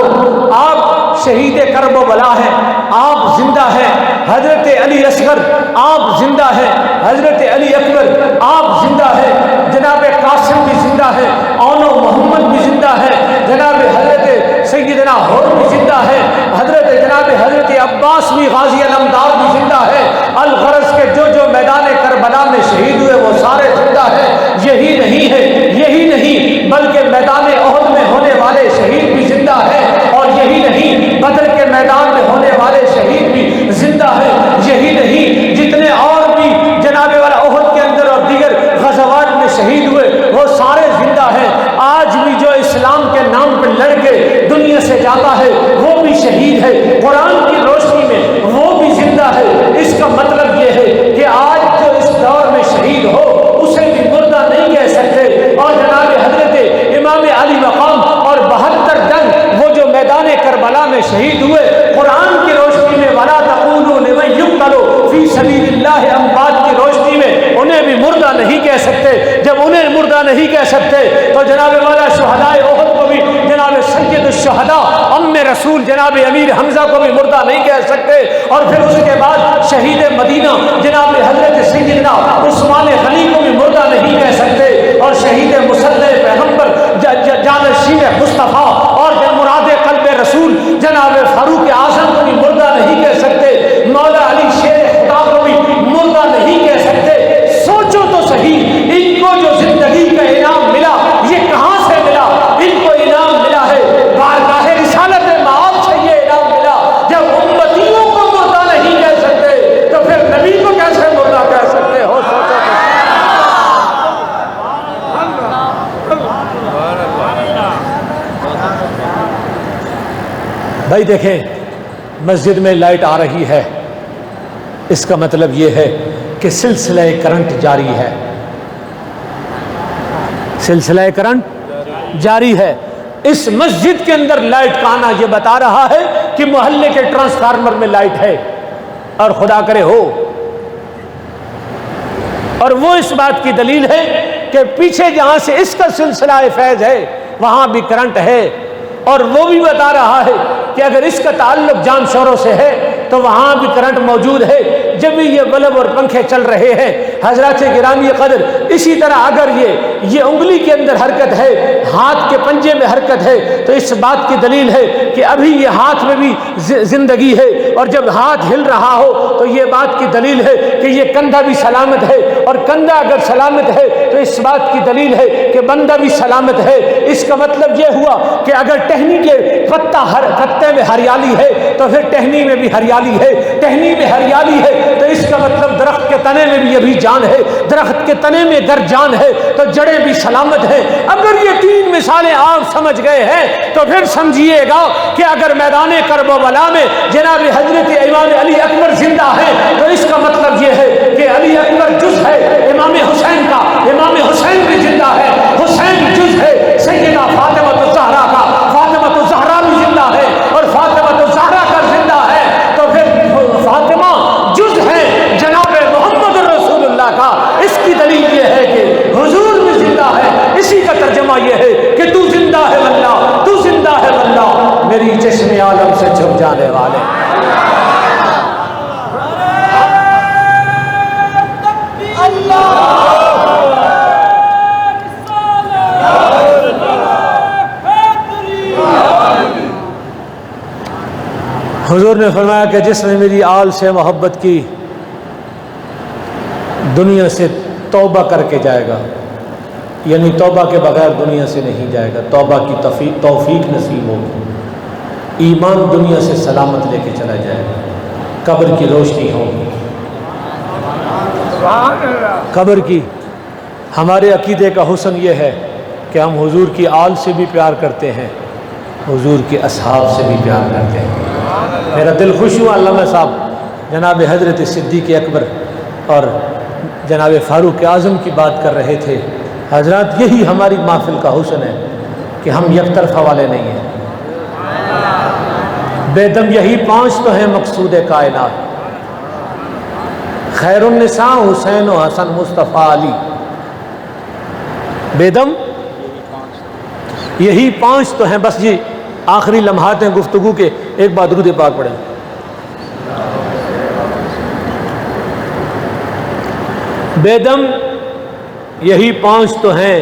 آپ شہید کرب و بلا ہیں، آپ زندہ ہیں۔ حضرت علی اصغر آپ زندہ ہیں، حضرت علی اکبر آپ زندہ ہیں، جناب قاسم بھی زندہ ہے، اونو محمد بھی زندہ ہے، جناب حضرت سیدنا حور بھی زندہ ہے، حضرت عباس بھی غازی علمدار بھی زندہ ہے۔ الغرض کے جو میدان کربلا میں شہید ہوئے وہ سارے زندہ ہیں۔ یہی نہیں بلکہ میدان احد میں ہونے والے شہید بھی زندہ ہیں، اور یہی نہیں بدر کے میدان میں ہونے والے شہید بھی زندہ ہیں، یہی نہیں جتنے اور بھی جناب والا احد کے اندر اور دیگر غزوات میں شہید ہوئے وہ سارے زندہ ہیں۔ آج بھی جو اسلام کے نام پہ لڑ کے دنیا سے جاتا ہے وہ بھی شہید ہے، قرآن کی روشنی میں وہ بھی زندہ ہے۔ اس کا مطلب یہ ہے کہ آج جو اس دور میں شہید ہو اسے بھی مردہ نہیں کہہ سکتے۔ اور جناب حضرت امام علی مقام اور 72 جنگ وہ جو میدان کربلا میں شہید ہوئے، قرآن کی روشنی میں وَلَا تَقُولُوا لِمَن يُقْتَلُ فِي سَبِيلِ اللَّهِ اموات کی روشنی میں انہیں بھی مردہ نہیں کہہ سکتے۔ جب انہیں مردہ نہیں کہہ سکتے تو جناب والا شہدائے احد کو بھی جناب سید الشہداء ام رسول جناب امیر حمزہ کو بھی مردہ نہیں کہہ سکتے۔ اور پھر اس کے بعد شہید مدینہ جناب حضرت سیدنا عثمان غنی کو بھی مردہ نہیں کہہ سکتے، اور شہید مسلح پیغمبر جانشین مصطفیٰ اور مراد قلب رسول جناب فاروق اعظم کو بھی مردہ نہیں کہہ سکتے، مولا علی شیر خدا کو بھی مردہ نہیں کہہ سکتے۔ سوچو تو صحیح، ان کو جو زندگی کا انعام ملا یہ کہاں سے ملا؟ ان کو انعام ملا ہے بارگاہ رسالت معاب سے، یہ انعام ملا۔ جب امتیوں کو مردہ نہیں کہہ سکتے تو پھر نبی کو کیسے مردہ کہہ سکتے ہو؟ سوچو بھائی۔ دیکھیں، مسجد میں لائٹ آ رہی ہے، اس کا مطلب یہ ہے کہ سلسلہ کرنٹ جاری ہے، سلسلہ کرنٹ جاری ہے۔ اس مسجد کے اندر لائٹ کا آنا یہ بتا رہا ہے کہ محلے کے ٹرانسفارمر میں لائٹ ہے، اور خدا کرے ہو۔ اور وہ اس بات کی دلیل ہے کہ پیچھے جہاں سے اس کا سلسلہ فیض ہے وہاں بھی کرنٹ ہے، اور وہ بھی بتا رہا ہے کہ اگر اس کا تعلق جان شوروں سے ہے تو وہاں بھی کرنٹ موجود ہے۔ جب بھی یہ بلب اور پنکھے چل رہے ہیں حضرات گرامی قدر، اسی طرح اگر یہ انگلی کے اندر حرکت ہے، ہاتھ کے پنجے میں حرکت ہے، تو اس بات کی دلیل ہے کہ ابھی یہ ہاتھ میں بھی زندگی ہے، اور جب ہاتھ ہل رہا ہو تو یہ بات کی دلیل ہے کہ یہ کندھا بھی سلامت ہے، اور کندھا اگر سلامت ہے تو اس بات کی دلیل ہے کہ بندہ بھی سلامت ہے۔ اس کا مطلب یہ ہوا کہ اگر ٹہنی کے پتے میں ہریالی ہے تو پھر ٹہنی میں بھی ہریالی ہے، ٹہنی میں ہریالی ہے تو اس کا مطلب درخت کے تنے میں بھی ابھی جان ہے، درخت کے تنے میں گر جان ہے تو جڑیں بھی سلامت ہیں۔ اگر یہ تین مثالیں آپ سمجھ گئے ہیں تو پھر سمجھیے گا کہ اگر میدان کرب و بلا میں جناب حضرت امام علی اکبر زندہ ہے تو اس کا مطلب یہ ہے کہ علی اکبر جز ہے امام حسین کا، امام حسین بھی زندہ ہے، حسین جز ہے سیدہ فاطمہ الزہرا کا، فاطمہ الزہرا بھی زندہ ہے اور فاطمہ الزہرا کا زندہ ہے تو پھر فاطمہ جز ہے جناب محمد رسول اللہ کا۔ اس کی دلیل یہ ہے کہ حضور بھی زندہ ہے، اسی کا ترجمہ یہ ہے کہ تو زندہ ہے واللہ، تو زندہ ہے واللہ، میری چشم عالم سے چھپ جانے والے۔ حضور نے فرمایا کہ جس نے میری آل سے محبت کی دنیا سے توبہ کر کے جائے گا، یعنی توبہ کے بغیر دنیا سے نہیں جائے گا، توبہ کی توفیق نصیب ہوگی، ایمان دنیا سے سلامت لے کے چلا جائے گا، قبر کی روشنی ہوگی، قبر کی۔ ہمارے عقیدے کا حسن یہ ہے کہ ہم حضور کی آل سے بھی پیار کرتے ہیں، حضور کے اصحاب سے بھی پیار کرتے ہیں۔ میرا دل خوش ہوا علامہ صاحب جناب حضرت صدیق اکبر اور جناب فاروق اعظم کی بات کر رہے تھے۔ حضرات یہی ہماری محفل کا حسن ہے کہ ہم یک طرفہ والے نہیں ہیں۔ بے دم یہی پانچ تو ہیں مقصود کائنات، خیر النساء حسین و حسن مصطفیٰ علی۔ بے دم یہی پانچ تو ہیں۔ بس جی آخری لمحات ہیں گفتگو کے، ایک بار درود پاک پڑھیں۔ بے دم یہی پانچ تو ہیں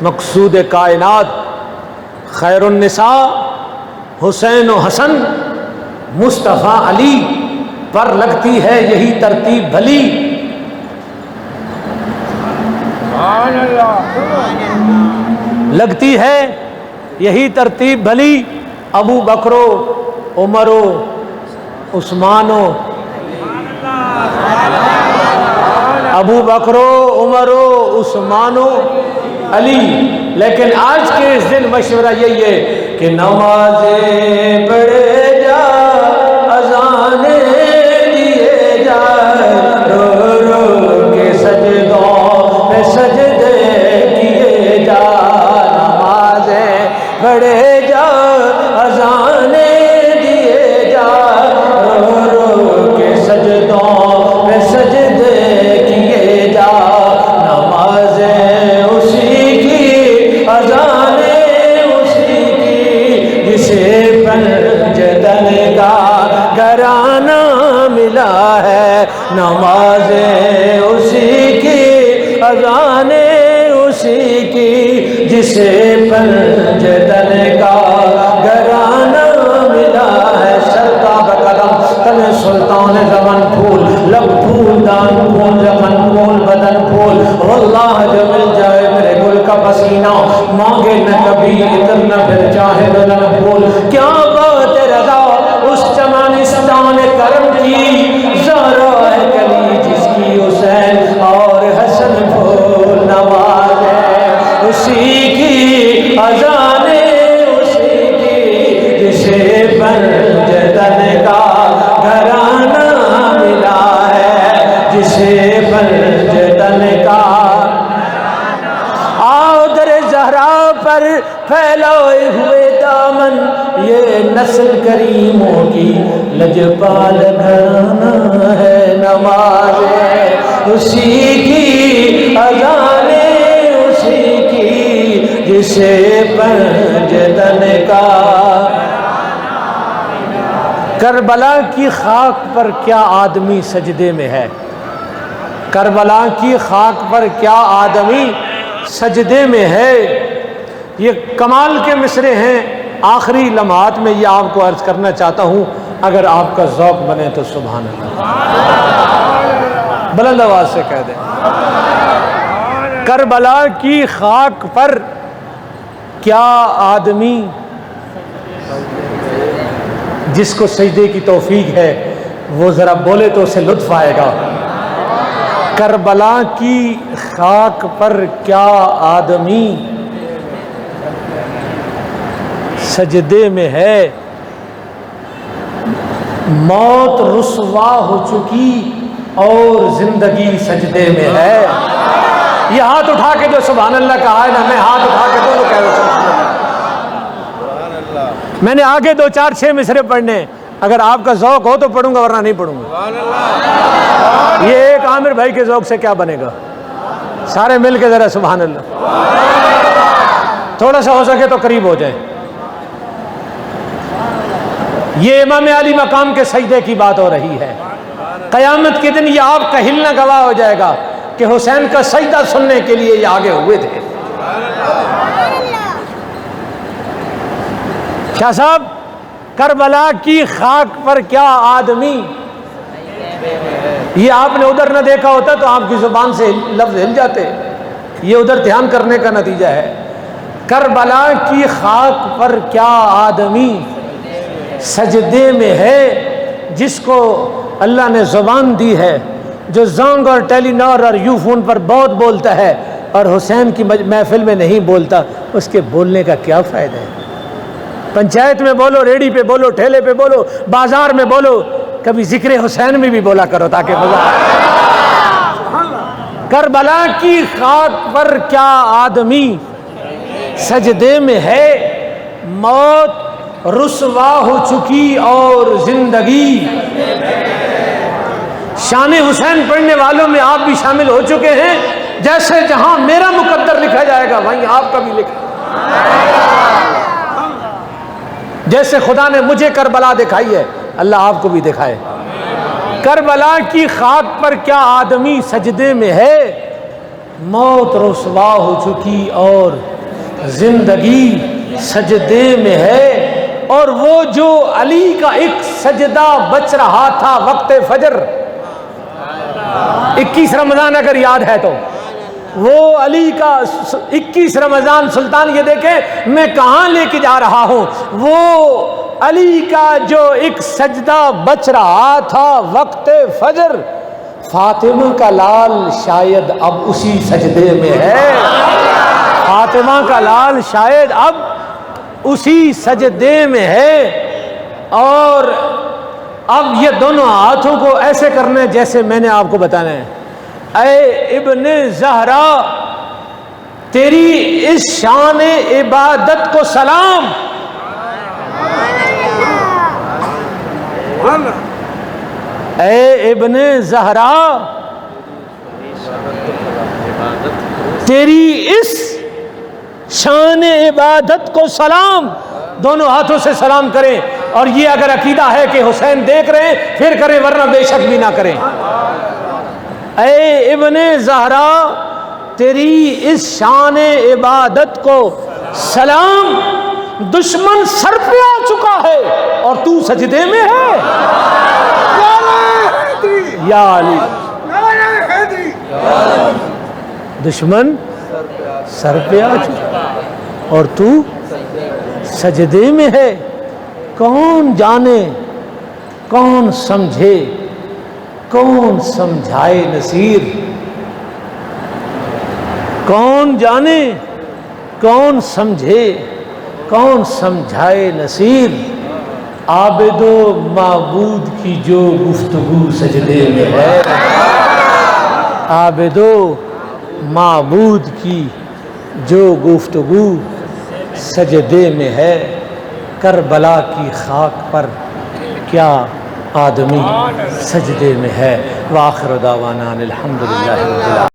مقصود کائنات، خیر النساء حسین و حسن مصطفیٰ علی، پر لگتی ہے یہی ترتیب بھلی۔ لگتی ہے یہی ترتیب بھلی، ابو بکرو عمرو عثمانو، ابو بکرو عمرو عثمانو علی۔ لیکن آج کے اس دن مشورہ یہی ہے کہ نمازیں پڑھے جا، اذانیں دیے جا، رو رو کے سجدوں پہ سجدے کیے جا، نمازیں پڑھے جا، اذانیں دیے جا، رو رو کے سجدوں پہ سجدے کیے جا، نمازیں اسی کی، اذانیں اسی کی، جسے پنجتن کا گھرانہ ملا ہے، نمازیں اسی کی، اذانیں اسی کی، جسے پنجتن کا گھرانہ ملا ہے۔ سرتاب قدم تن سلطان زمن پھول، لب پھول دان پھول زمن پھول بدن پھول، واللہ جو مل جائے میرے گل کا پسینہ، مانگے نہ کبھی ادھر نہ پھر چاہے بدن پھول۔ کیا بات رضا اس چمنستان کرم کی، زہرا ہے کلی جس کی حسین اور حسن پھول، نواز ہے اسی کی، اذانیں اسی کی، جسے پنجتن کا گھرانہ ملا ہے، جسے پنجتن کا۔ آؤ در زہرا پر پھیلائے ہوئے دامن، یہ نسل کریموں کی لجپال گھرانہ ہے، نماز ہے اسی کی، اذانیں اسی کی، جسے پنجتن کا۔ کربلا کی خاک پر کیا آدمی سجدے میں ہے، کربلا کی خاک پر کیا آدمی سجدے میں ہے۔ یہ کمال کے مصرے ہیں، آخری لمحات میں یہ آپ کو عرض کرنا چاہتا ہوں، اگر آپ کا ذوق بنے تو سبحان اللہ بلند آواز سے کہہ دیں۔ کربلا کی خاک پر کیا آدمی، جس کو سجدے کی توفیق ہے وہ ذرا بولے تو اسے لطف آئے گا۔ کربلا کی خاک پر کیا آدمی سجدے میں ہے، موت رسوا ہو چکی اور زندگی سجدے میں ہے۔ یہ ہاتھ اٹھا کے جو سبحان اللہ کہا ہے نا، میں ہاتھ اٹھا کے دونوں کہہ رہا ہوں۔ میں نے آگے 2 4 6 مصرے پڑھنے، اگر آپ کا ذوق ہو تو پڑھوں گا ورنہ نہیں پڑھوں گا۔ یہ ایک عامر بھائی کے ذوق سے کیا بنے گا؟ سارے مل کے ذرا سبحان اللہ، تھوڑا سا ہو سکے تو قریب ہو جائے۔ یہ امام علی مقام کے سجدے کی بات ہو رہی ہے۔ قیامت کے دن یہ آپ کا ہلنا گواہ ہو جائے گا کہ حسین کا سجدہ سننے کے لیے یہ آگے ہوئے تھے۔ شاہ صاحب، کربلا کی خاک پر کیا آدمی، یہ آپ نے ادھر نہ دیکھا ہوتا تو آپ کی زبان سے لفظ ہل جاتے، یہ ادھر دھیان کرنے کا نتیجہ ہے۔ کربلا کی خاک پر کیا آدمی سجدے میں ہے، جس کو اللہ نے زبان دی ہے، جو زنگ اور ٹیلی نار اور یو فون پر بہت بولتا ہے اور حسین کی محفل میں نہیں بولتا، اس کے بولنے کا کیا فائدہ ہے؟ پنچایت میں بولو، ریڑھی پہ بولو، ٹھیلے پہ بولو، بازار میں بولو، کبھی ذکر حسین میں بھی بولا کرو تاکہ مزہ آئے۔ کربلا کی خاک پر کیا آدمی سجدے میں ہے، موت رسوا ہو چکی اور زندگی۔ شان حسین پڑھنے والوں میں آپ بھی شامل ہو چکے ہیں، جیسے جہاں میرا مقدر لکھا جائے گا وہیں آپ کا بھی لکھا۔ جیسے خدا نے مجھے کربلا دکھائی ہے، اللہ آپ کو بھی دکھائے۔ کربلا کی خاک پر کیا آدمی سجدے میں ہے، موت رسوا ہو چکی اور زندگی سجدے میں ہے۔ اور وہ جو علی کا ایک سجدہ بچ رہا تھا وقت فجر، 21 رمضان اگر یاد ہے تو، وہ علی کا 21 رمضان، سلطان یہ دیکھیں میں کہاں لے کے جا رہا ہوں، وہ علی کا جو ایک سجدہ بچ رہا تھا وقت فجر، فاطمہ کا لال شاید اب اسی سجدے میں ہے، فاطمہ کا لال شاید اب اسی سجدے میں ہے۔ اور اب یہ دونوں ہاتھوں کو ایسے کرنا ہے جیسے میں نے آپ کو بتانا ہے۔ اے ابن زہرا، تیری اس شان عبادت کو سلام، اے ابن زہرا، تیری اس شان عبادت کو سلام۔ دونوں ہاتھوں سے سلام کریں، اور یہ اگر عقیدہ ہے کہ حسین دیکھ رہے ہیں پھر کریں، ورنہ بے شک بھی نہ کریں۔ اے ابن زہرا، تیری اس شان عبادت کو سلام، دشمن سر پہ آ چکا ہے اور تو سجدے میں ہے۔ یا علی، دشمن سر پہ آ چکا اور تو سجدے میں ہے۔ کون جانے، کون سمجھے، کون سمجھائے نصیر، کون جانے، کون سمجھے، کون سمجھائے نصیر، عابد و معبود کی جو گفتگو سجدے میں ہے، عابد و معبود کی جو گفتگو سجدے میں ہے۔ کربلا کی خاک پر کیا آدمی سجدے میں ہے۔ وآخر دعوانا الحمدللہ رب العالمین۔